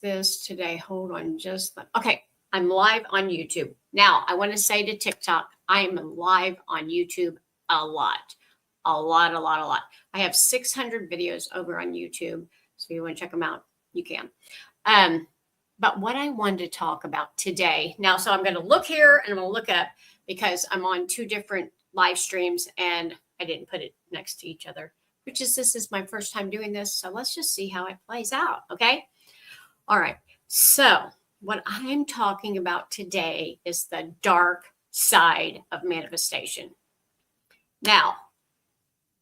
this today. Hold on okay. I'm live on YouTube. Now, I want to say to TikTok, I am live on YouTube a lot. A lot, a lot, a lot. I have 600 videos over on YouTube. So if you want to check them out, you can. But what I wanted to talk about today, now, so I'm going to look here and I'm going to look up because I'm on two different live streams and I didn't put it next to each other, this is my first time doing this. So let's just see how it plays out. Okay. All right. So what I'm talking about today is the dark side of manifestation. Now,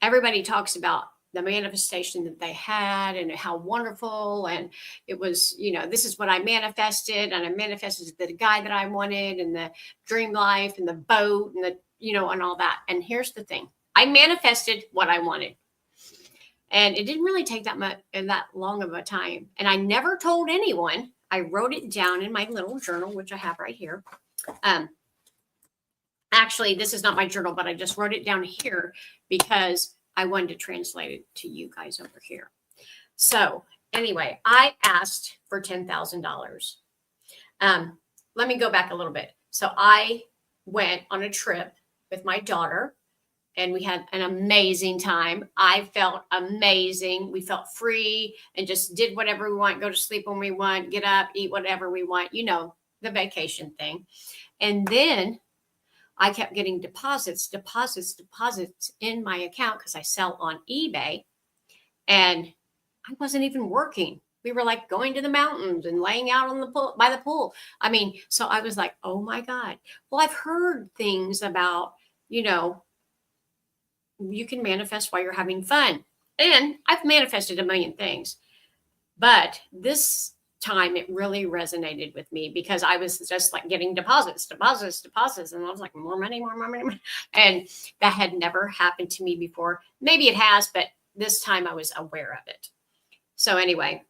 everybody talks about the manifestation that they had and how wonderful. And it was, this is what I manifested. And I manifested the guy that I wanted and the dream life and the boat and and all that. And here's the thing. I manifested what I wanted. And it didn't really take that much and that long of a time. And I never told anyone. I wrote it down in my little journal, which I have right here. Actually, this is not my journal, but I just wrote it down here because I wanted to translate it to you guys over here. So anyway, I asked for $10,000. Let me go back a little bit. So I went on a trip with my daughter. And we had an amazing time. I felt amazing. We felt free and just did whatever we want, go to sleep when we want, get up, eat whatever we want, the vacation thing. And then I kept getting deposits in my account because I sell on eBay. And I wasn't even working. We were like going to the mountains and laying out on the pool, by the pool. So I was like, oh my God. Well, I've heard things about, you can manifest while you're having fun. And I've manifested a million things. But this time it really resonated with me because I was just like getting deposits. And I was like, more money. And that had never happened to me before. Maybe it has, but this time I was aware of it. So anyway,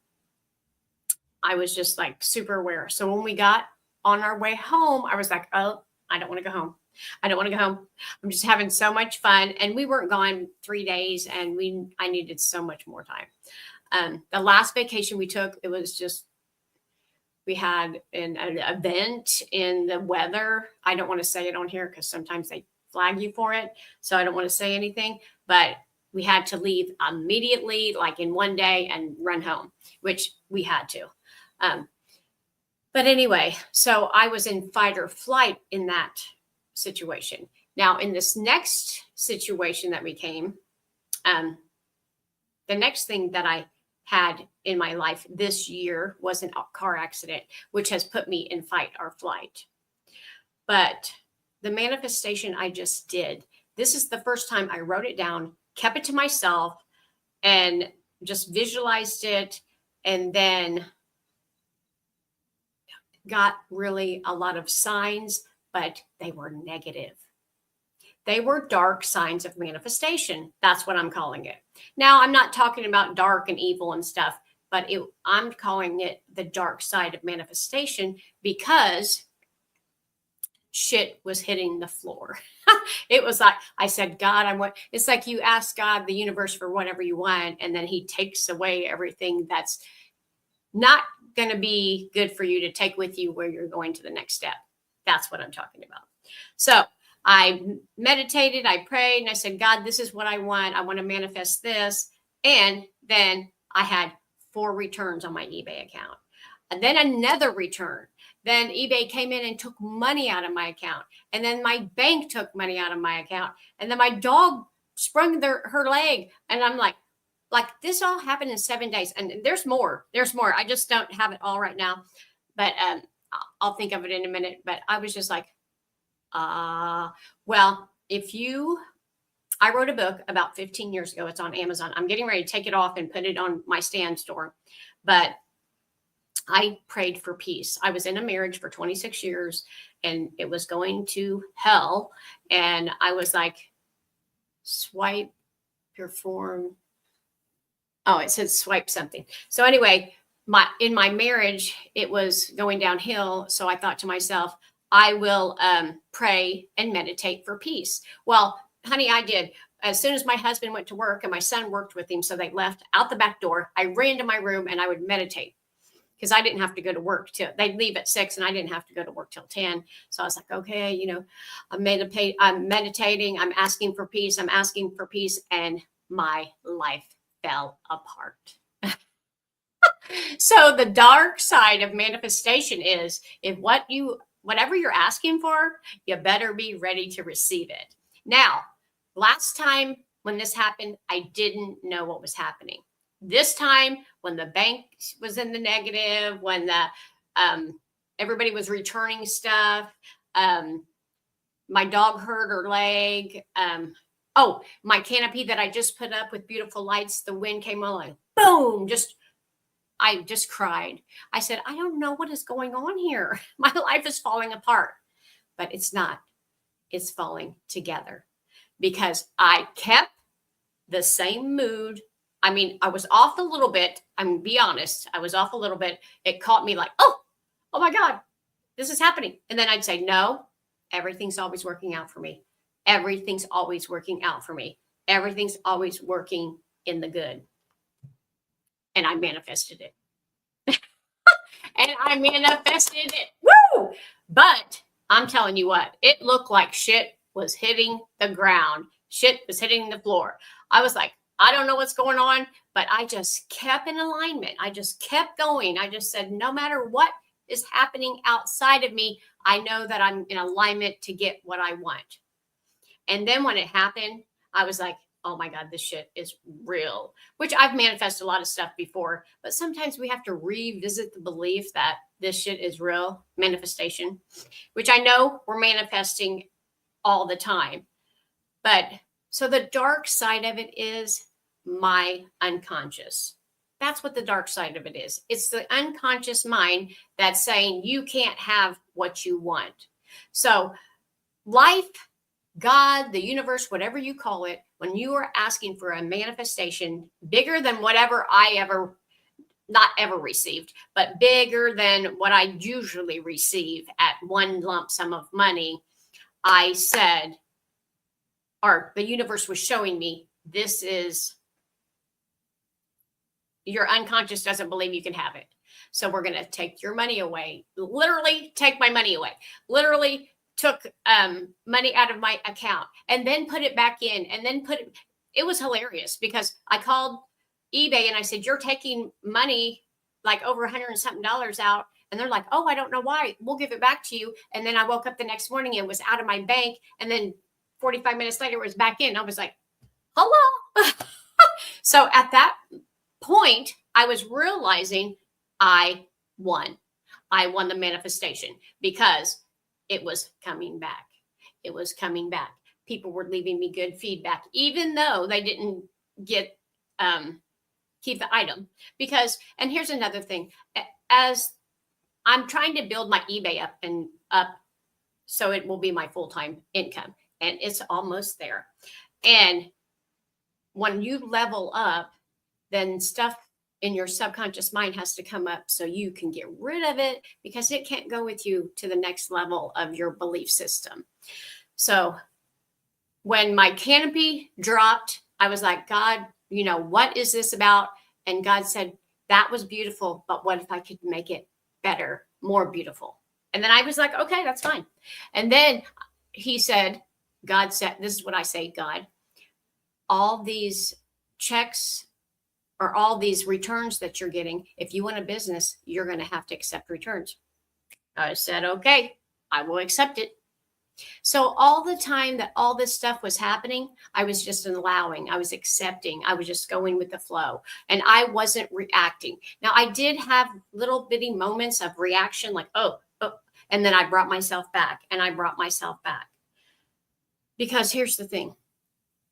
I was just like super aware. So when we got on our way home, I was like, oh, I don't want to go home. I don't want to go home. I'm just having so much fun. And we weren't gone 3 days and I needed so much more time. The last vacation we took, it was just, we had an event in the weather. I don't want to say it on here because sometimes they flag you for it. So I don't want to say anything, but we had to leave immediately, like in one day and run home, which we had to. But anyway, so I was in fight or flight in that situation. Now, in this next situation that we came, the next thing that I had in my life this year was a car accident, which has put me in fight or flight. But the manifestation I just did, this is the first time I wrote it down, kept it to myself, and just visualized it, and then got really a lot of signs, but they were negative. They were dark signs of manifestation. That's what I'm calling it. Now, I'm not talking about dark and evil and stuff, but I'm calling it the dark side of manifestation because shit was hitting the floor. It was like, I said, God, it's like you ask God, the universe, for whatever you want, and then he takes away everything that's not going to be good for you to take with you where you're going to the next step. That's what I'm talking about. So I meditated, I prayed, and I said, God, this is what I want. I want to manifest this. And then I had 4 returns on my eBay account. And then another return. Then eBay came in and took money out of my account. And then my bank took money out of my account. And then my dog sprung her leg. And I'm like this all happened in 7 days. And there's more. I just don't have it all right now. But I'll think of it in a minute. But I was just like, well, I wrote a book about 15 years ago. It's on Amazon. I'm getting ready to take it off and put it on my stand store. But I prayed for peace. I was in a marriage for 26 years and it was going to hell. And I was like, swipe your form. Oh, it says swipe something. So anyway, in my marriage, it was going downhill. So I thought to myself, I will pray and meditate for peace. Well, honey, I did. As soon as my husband went to work and my son worked with him, so they left out the back door, I ran to my room and I would meditate. because I didn't have to go to work till they'd leave at 6 and I didn't have to go to work till 10. So I was like, okay, I'm meditating, I'm asking for peace, and my life fell apart. So the dark side of manifestation is whatever you're asking for, you better be ready to receive it. Now, last time when this happened, I didn't know what was happening. This time, when the bank was in the negative, when everybody was returning stuff, my dog hurt her leg. My canopy that I just put up with beautiful lights, the wind came on, like boom, I just cried. I said, I don't know what is going on here. My life is falling apart, but it's not. It's falling together because I kept the same mood. I mean, I was off a little bit. I'm going to be honest. I was off a little bit. It caught me like, oh my God, this is happening. And then I'd say, no, everything's always working out for me. Everything's always working out for me. Everything's always working in the good. And I manifested it. And I manifested it. Woo! But I'm telling you what, it looked like shit was hitting the ground. Shit was hitting the floor. I was like, I don't know what's going on, but I just kept in alignment. I just kept going. I just said, no matter what is happening outside of me, I know that I'm in alignment to get what I want. And then when it happened, I was like, oh my God, this shit is real, which I've manifested a lot of stuff before, but sometimes we have to revisit the belief that this shit is real manifestation, which I know we're manifesting all the time. But so the dark side of it is my unconscious. That's what the dark side of it is. It's the unconscious mind that's saying you can't have what you want. So life, God, the universe, whatever you call it, when you are asking for a manifestation bigger than whatever not ever received, but bigger than what I usually receive at one lump sum of money, I said, or the universe was showing me, this is, your unconscious doesn't believe you can have it. So we're going to take your money away. Literally take my money away. Literally took money out of my account and then put it back in and then it was hilarious because I called eBay and I said, you're taking money like over $100 and something out. And they're like, oh, I don't know why. We'll give it back to you. And then I woke up the next morning and it was out of my bank. And then 45 minutes later, it was back in. I was like, hello. So at that point, I was realizing I won. I won the manifestation because it was coming back. It was coming back. People were leaving me good feedback, even though they didn't get keep the item. Because, and here's another thing, as I'm trying to build my eBay up, so it will be my full-time income, and it's almost there. And when you level up, then stuff in your subconscious mind has to come up so you can get rid of it because it can't go with you to the next level of your belief system. So when my canopy dropped, I was like, God, what is this about? And God said, that was beautiful, but what if I could make it better, more beautiful? And then I was like, okay, that's fine. And then he said, God said, this is what I say, God, all these checks or all these returns that you're getting, if you want a business, you're going to have to accept returns. I said, okay, I will accept it. So all the time that all this stuff was happening, I was just allowing, I was accepting, I was just going with the flow, and I wasn't reacting. Now, I did have little bitty moments of reaction, like, oh, and then I brought myself back, and I brought myself back. Because here's the thing,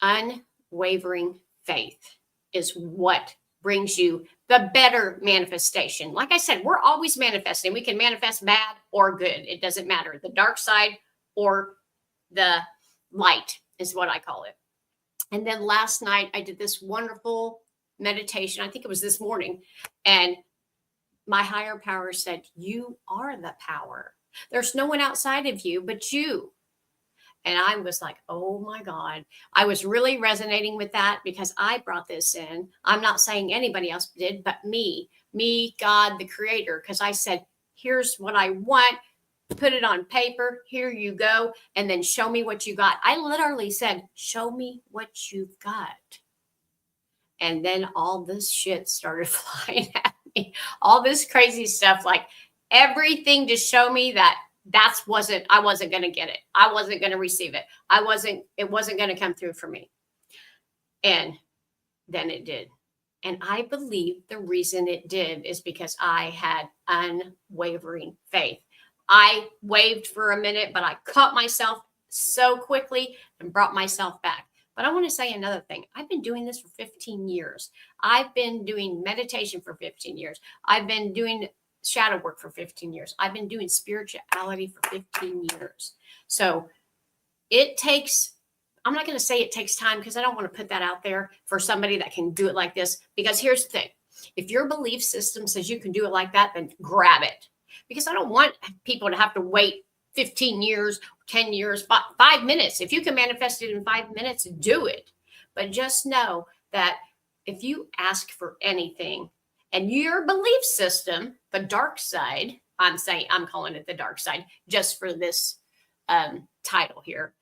unwavering faith is what brings you the better manifestation. Like I said, we're always manifesting. We can manifest bad or good. It doesn't matter. The dark side or the light is what I call it. And then last night I did this wonderful meditation. I think it was this morning. And my higher power said, you are the power. There's no one outside of you but you. And I was like, oh my God. I was really resonating with that because I brought this in. I'm not saying anybody else did, but me me, God, the creator, because I said, here's what I want, put it on paper, here you go, and then show me what you got. I literally said, show me what you've got. And then all this shit started flying at me. All this crazy stuff, like everything to show me that I wasn't going to get it. I wasn't going to receive it. It wasn't going to come through for me. And then it did. And I believe the reason it did is because I had unwavering faith. I waved for a minute, but I caught myself so quickly and brought myself back. But I want to say another thing. I've been doing this for 15 years. I've been doing meditation for 15 years. I've been doing shadow work for 15 years. I've been doing spirituality for 15 years. So it takes, I'm not going to say it takes time because I don't want to put that out there for somebody that can do it like this. Because here's the thing. If your belief system says you can do it like that, then grab it. Because I don't want people to have to wait 15 years, 10 years, 5 minutes. If you can manifest it in 5 minutes, do it. But just know that if you ask for anything and your belief system, the dark side, I'm calling it the dark side just for this title here.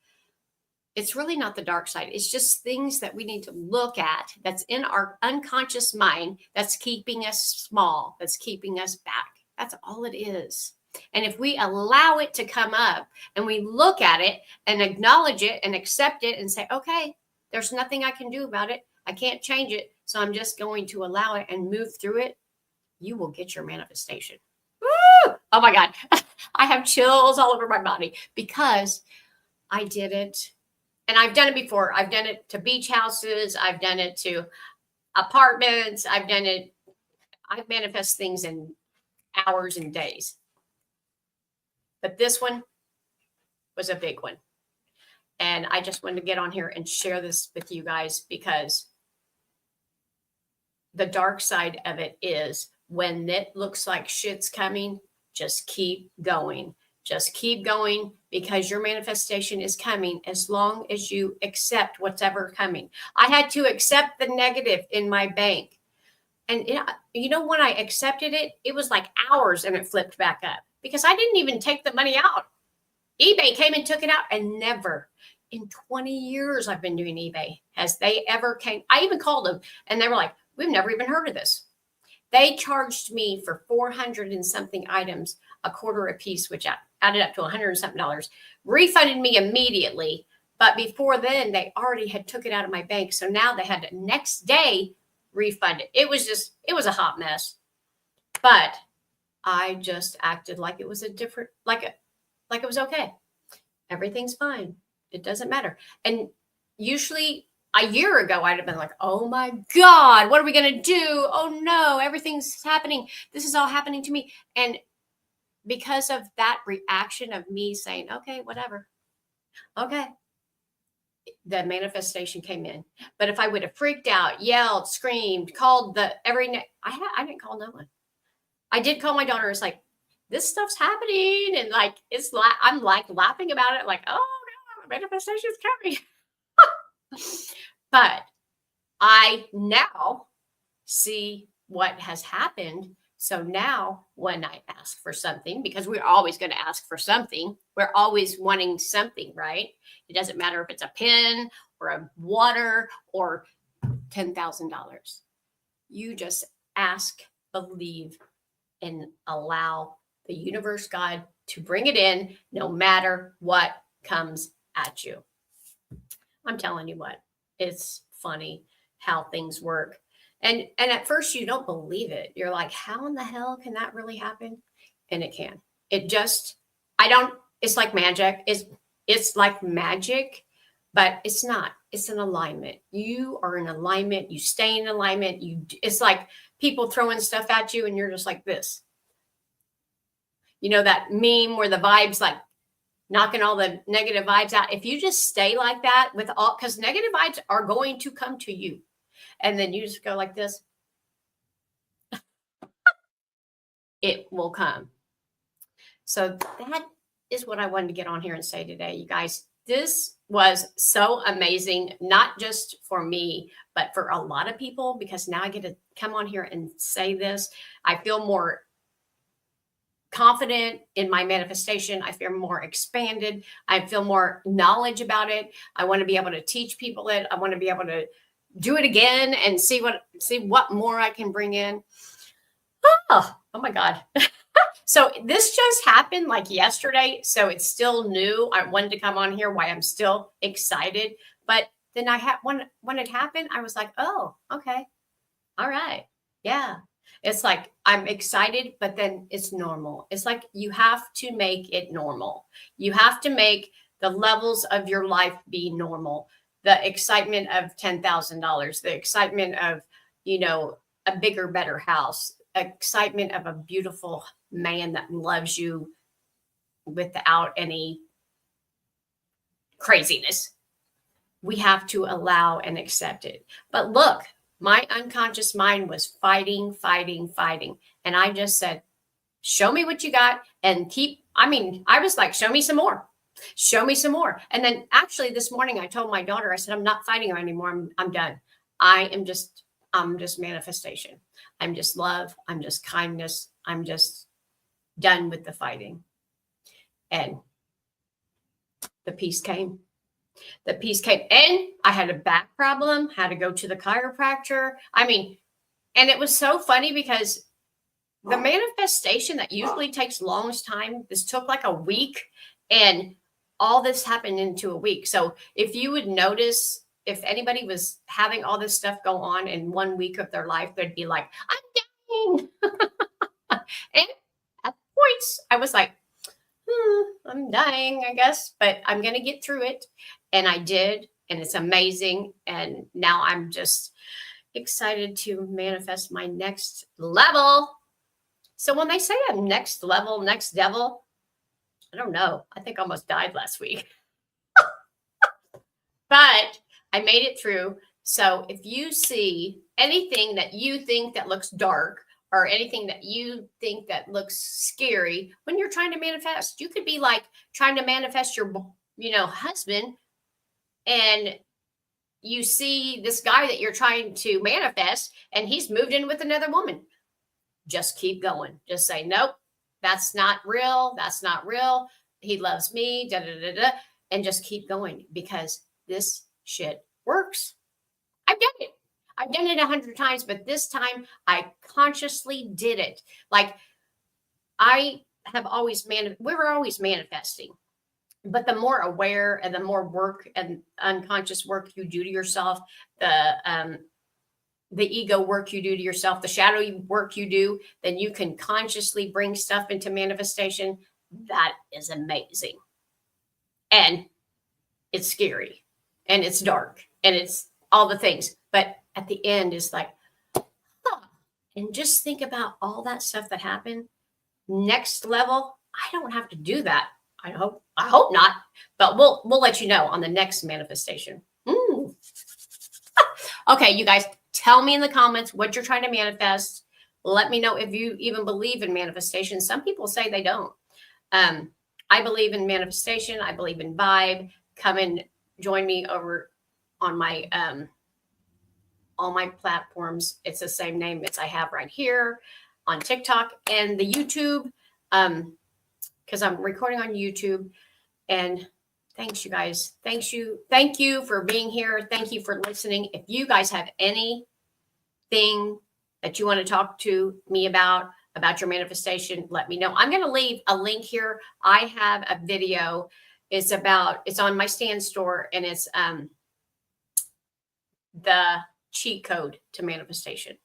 It's really not the dark side. It's just things that we need to look at that's in our unconscious mind that's keeping us small, that's keeping us back. That's all it is. And if we allow it to come up and we look at it and acknowledge it and accept it and say, okay, there's nothing I can do about it. I can't change it. So I'm just going to allow it and move through it. You will get your manifestation. Woo! Oh my God. I have chills all over my body because I did it. And I've done it before. I've done it to beach houses. I've done it to apartments. I've manifest things in hours and days. But this one was a big one. And I just wanted to get on here and share this with you guys because the dark side of it is when it looks like shit's coming, just keep going. Just keep going because your manifestation is coming as long as you accept what's ever coming. I had to accept the negative in my bank. And when I accepted it, it was like hours and it flipped back up because I didn't even take the money out. eBay came and took it out and never in 20 years I've been doing eBay. Has they ever came? I even called them and they were like, we've never even heard of this. They charged me for 400 and something items, a quarter a piece, which added up to $100 and something, refunded me immediately. But before then, they already had took it out of my bank. So now they had to next day refund it. It was a hot mess. But I just acted like it was like it was okay. Everything's fine. It doesn't matter. And usually a year ago, I'd have been like, oh my God, what are we going to do? Oh no, everything's happening. This is all happening to me. And because of that reaction of me saying, okay, whatever. Okay. The manifestation came in. But if I would have freaked out, yelled, screamed, called I didn't call no one. I did call my daughter. It's like, this stuff's happening. And like, I'm like laughing about it. Like, oh no, manifestation's coming. But I now see what has happened. So now when I ask for something, because we're always going to ask for something, we're always wanting something, right? It doesn't matter if it's a pen or a water or $10,000. You just ask, believe, and allow the universe, God, to bring it in no matter what comes at you. I'm telling you what, it's funny how things work. And at first you don't believe it. You're like, how in the hell can that really happen? And it can. It's like magic. It's like magic, but it's not. It's an alignment. You are in alignment. You stay in alignment. It's like people throwing stuff at you and you're just like this. You know, that meme where the vibes like knocking all the negative vibes out. If you just stay like that because negative vibes are going to come to you. And then you just go like this. It will come. So that is what I wanted to get on here and say today, you guys. This was so amazing, not just for me, but for a lot of people, because now I get to come on here and say this. I feel more confident in my manifestation. I feel more expanded. I feel more knowledge about it. I want to be able to teach people it. I want to be able to do it again and see what more I can bring in. Oh my God. So this just happened like yesterday. So it's still new. I wanted to come on here why I'm still excited. But then I had when it happened, I was like, oh, okay. All right. Yeah. It's like I'm excited, but then it's normal. It's like you have to make it normal. You have to make the levels of your life be normal. The excitement of $10,000, the excitement of, a bigger, better house, excitement of a beautiful man that loves you without any craziness. We have to allow and accept it. But look, my unconscious mind was fighting, fighting, fighting. And I just said, show me what you got and I was like, show me some more. Show me some more. And then actually this morning I told my daughter, I said, I'm not fighting her anymore. I'm done. I'm just manifestation. I'm just love. I'm just kindness. I'm just done with the fighting. And the peace came. The peace came. And I had a back problem, had to go to the chiropractor. And it was so funny because the manifestation that usually takes longest time, this took like a week, and all this happened into a week. So if you would notice, if anybody was having all this stuff go on in 1 week of their life, they'd be like, I'm dying. And at points, I was like, I'm dying, I guess, but I'm going to get through it. And I did. And it's amazing. And now I'm just excited to manifest my next level. So when they say a next level, next devil, I don't know. I think I almost died last week. But I made it through. So if you see anything that you think that looks dark, or anything that you think that looks scary when you're trying to manifest, you could be like trying to manifest your, husband, and you see this guy that you're trying to manifest and he's moved in with another woman. Just keep going. Just say, nope, that's not real. That's not real. He loves me, and just keep going, because this shit works. I've done it. I've done it 100 times, but this time I consciously did it. Like I have always we were always manifesting, but the more aware and the more work and unconscious work you do to yourself, the ego work you do to yourself, the shadow work you do, then you can consciously bring stuff into manifestation. That is amazing. And it's scary and it's dark and it's all the things. But at the end, it's like, and just think about all that stuff that happened. Next level, I don't have to do that. I hope not. But we'll let you know on the next manifestation. Okay, you guys, tell me in the comments what you're trying to manifest. Let me know if you even believe in manifestation. Some people say they don't. I believe in manifestation. I believe in vibe. Come and join me over on my all my platforms. It's the same name as I have right here on TikTok and the YouTube, because I'm recording on YouTube. And thanks, you guys. Thank you for being here. Thank you for listening. If you guys have anything that you want to talk to me about your manifestation, let me know. I'm going to leave a link here. I have a video. It's on my Stand store, and it's the cheat code to manifestation.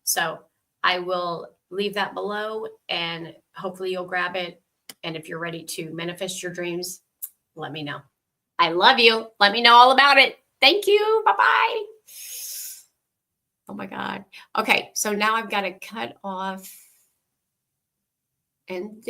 So I will leave that below, and hopefully you'll grab it. And if you're ready to manifest your dreams, let me know. I love you. Let me know all about it. Thank you. Bye-bye. Oh my God. Okay. So now I've got to cut off and